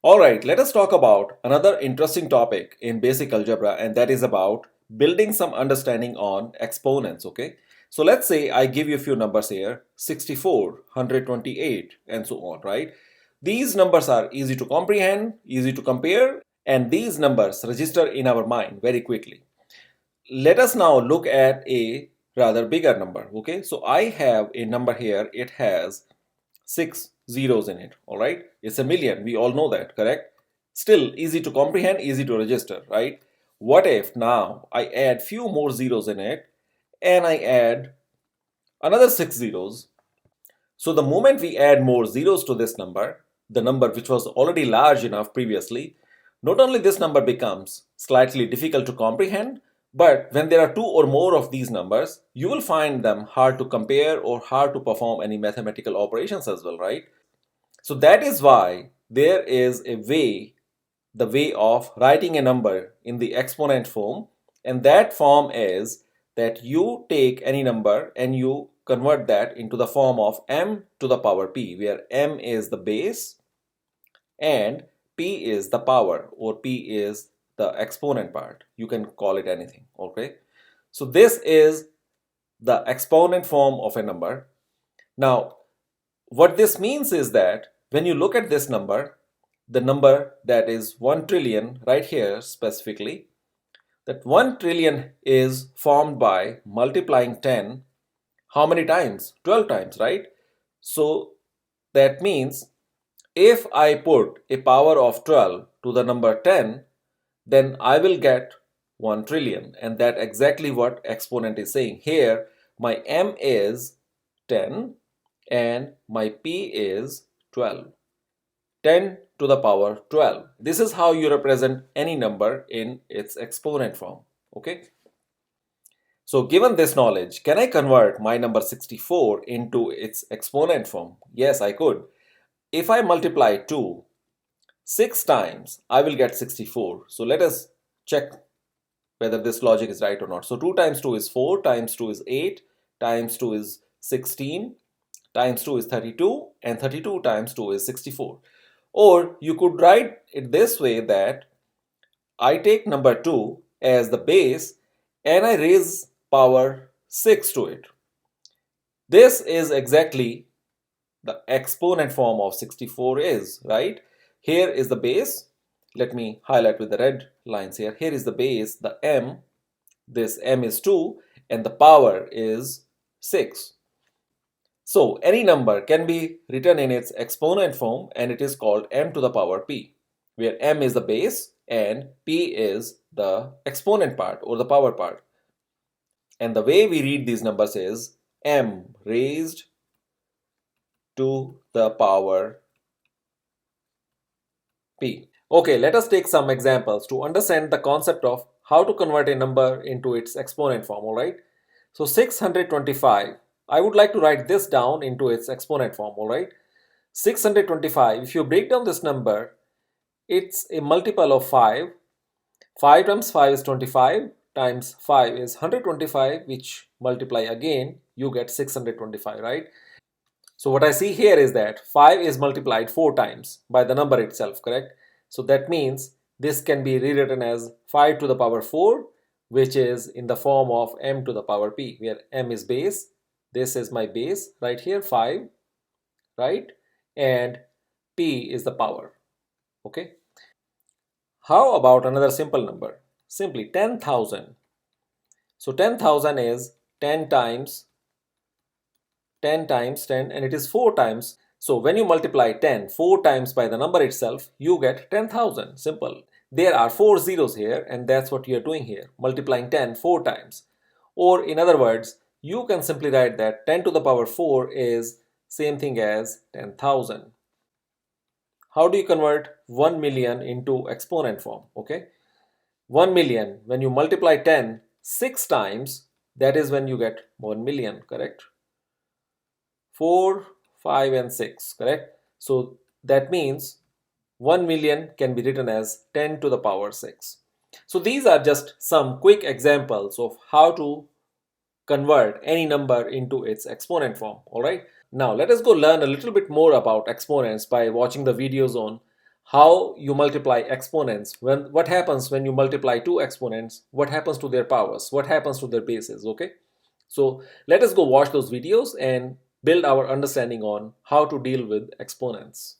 Alright, let us talk about another interesting topic in basic algebra, and that is about building some understanding on exponents, okay? So let's say I give you a few numbers here, 64, 128, and so on, right? These numbers are easy to comprehend, easy to compare, and these numbers register in our mind very quickly. Let us now look at a rather bigger number, okay? So I have a number here, it has 6 zeros in it, all right? It's a million, we all know that, correct? Still easy to comprehend, easy to register, right? What if now I add few more zeros in it and I add another 6 zeros? So the moment we add more zeros to this number, the number which was already large enough previously, not only this number becomes slightly difficult to comprehend, but when there are two or more of these numbers, you will find them hard to compare or hard to perform any mathematical operations as well, right? So that is why there is a way, the way of writing a number in the exponent form, and that form is that you take any number and you convert that into the form of m to the power p, where m is the base and p is the power, or p is the exponent part. You can call it anything, okay? So this is the exponent form of a number. Now, what this means is that when you look at this number, the number that is 1 trillion right here specifically, that 1 trillion is formed by multiplying 10 how many times? 12 times, right? So that means if I put a power of 12 to the number 10, then I will get 1 trillion, and that exactly what exponent is saying. Here my m is 10 and my p is 12. 10 to the power 12. This is how you represent any number in its exponent form. Okay. So given this knowledge, can I convert my number 64 into its exponent form? Yes, I could. If I multiply 2 6 times, I will get 64. So let us check whether this logic is right or not. So 2 times 2 is 4, times 2 is 8, times 2 is 16, times 2 is 32, and 32 times 2 is 64. Or you could write it this way, that I take number 2 as the base and I raise power 6 to it. This is exactly the exponent form of 64 is, right? Here is the base. Let me highlight with the red lines here. Here is the base, the m. This m is 2 and the power is 6. So any number can be written in its exponent form, and it is called m to the power p, where m is the base and p is the exponent part or the power part. And the way we read these numbers is m raised to the power p. Okay, let us take some examples to understand the concept of how to convert a number into its exponent form, alright? So 625, I would like to write this down into its exponent form, alright? 625, if you break down this number, it's a multiple of 5. 5 times 5 is 25, times 5 is 125, which multiply again, you get 625, right? So what I see here is that 5 is multiplied 4 times by the number itself, correct? So that means this can be rewritten as 5 to the power 4, which is in the form of m to the power p, where m is base. This is my base right here, 5, right? And p is the power, okay? How about another simple number? Simply 10,000. So 10,000 is 10 times 10 times 10, and it is 4 times. So when you multiply 10 4 times by the number itself, you get 10,000. Simple. There are 4 zeros here, and that's what you are doing here, multiplying 10 4 times. Or in other words, you can simply write that 10 to the power 4 is same thing as 10,000. How do you convert 1 million into exponent form? Okay, 1 million, when you multiply 10 6 times, that is when you get 1 million, correct? 4, 5 and 6, correct? So that means 1 million can be written as 10 to the power 6. So these are just some quick examples of how to convert any number into its exponent form, alright? Now let us go learn a little bit more about exponents by watching the videos on how you multiply exponents, what happens when you multiply two exponents, what happens to their powers, what happens to their bases. Okay, so let us go watch those videos and build our understanding on how to deal with exponents.